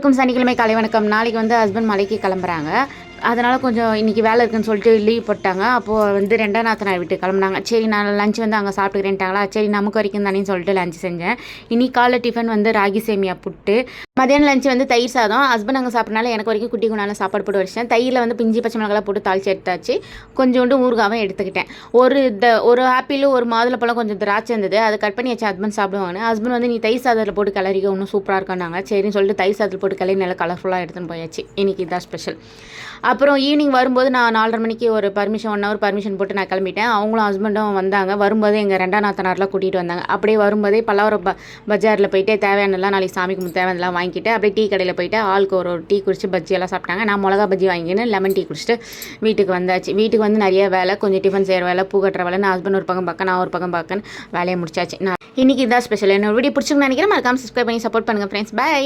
எல்லோருக்கும் சனிக்கிழமை காலை வணக்கம். நாளைக்கு வந்து ஹஸ்பண்ட் மலைக்கு கிளம்புறாங்க. அதனால் கொஞ்சம் இன்றைக்கி வேலை இருக்குதுன்னு சொல்லிட்டு லீவ் போட்டாங்க. அப்போது வந்து 2ஆம் நாத்தனார் வீட்டுக்கு கிளம்புனாங்க. சரி நான் லஞ்ச் வந்து அங்கே சாப்பிட்டுக்கிறேன்ட்டாங்களா, சரி நமக்கு வரைக்கும் தானேன்னு சொல்லிட்டு லஞ்ச் செஞ்சேன். இன்னைக்கு காலை டிஃபன் வந்து ராகி சேமியா புட்டு, மதியானம் லஞ்ச் வந்து தயிர் சாதம். ஹஸ்பண்ட் அங்கே சாப்பிட்றனால எனக்கு வரைக்கும் குட்டி குண்டான சாப்பாடு போட்டு வச்சிட்டேன். தயிரில் வந்து பிஞ்சி பச்சை மிளகாலாம் போட்டு தாளிச்சு எடுத்தாச்சு. கொஞ்சோண்டு ஊறுகாவும் எடுத்துக்கிட்டேன். ஒரு ஆப்பிள், ஒரு மாதுளப்பழம், கொஞ்சம் திராட்சை இருந்தது, அதை கட் பண்ணி வச்சு ஹஸ்பண்ட் சாப்பிடுவாங்க. ஹஸ்பண்ட் வந்து நீ தயிர் சாதத்தில் போட்டு கிளறிக்க இன்னும் சூப்பராக இருக்காங்க. சரின்னு சொல்லிட்டு தயிர் சாதத்தில் போட்டு கிளறி நல்லா கலர்ஃபுல்லாக எடுத்துன்னு போயாச்சு. இன்றைக்கி இதான் ஸ்பெஷல். அப்புறம் ஈவினிங் வரும்போது நான் 4:30 மணிக்கு ஒரு 1 ஹவர் பர்மிஷன் போட்டு நான் கிளம்பிட்டேன். அவங்களும் ஹஸ்பண்டும் வந்தாங்க. வரும்போது எங்கள் 2ஆம் நாத்தனார்லாம் கூட்டிகிட்டு வந்தாங்க. அப்படியே வரும்போதே பல்லாவரம் பஜாரில் போயிட்டு தேவையானலாம் நாளைக்கு சாமிக்கு தேவையானலாம் வாங்கிட்டு அப்படியே டீ கடையில் போயிட்டு ஆளுக்கு ஒரு டீ குடிச்சு பஜ்ஜியெல்லாம் சாப்பிட்டாங்க. நான் மிளகா பஜ்ஜி வாங்கின்னு லெமன் டீ குடிச்சிட்டு வீட்டுக்கு வந்தாச்சு. வீட்டுக்கு வந்து நிறைய வேலை, கொஞ்சம் டிஃபன் செய்கிற வேலை, பூ கட்டுற வேலை, நான் ஹஸ்பண்ட் ஒரு பக்கம் பார்க்க, நான் ஒரு பக்கம் பார்க்கன்னு வேலையை முடிச்சாச்சு. நான் இன்றைக்கி இதான் ஸ்பெஷல். என்னோட வீடியோ பிடிச்சிங்கன்னு நினைக்கிறேன். மறக்காம சப்ஸ்கிரைப் பண்ணி சப்போர்ட் பண்ணுங்கள் ஃப்ரெண்ட்ஸ். பை.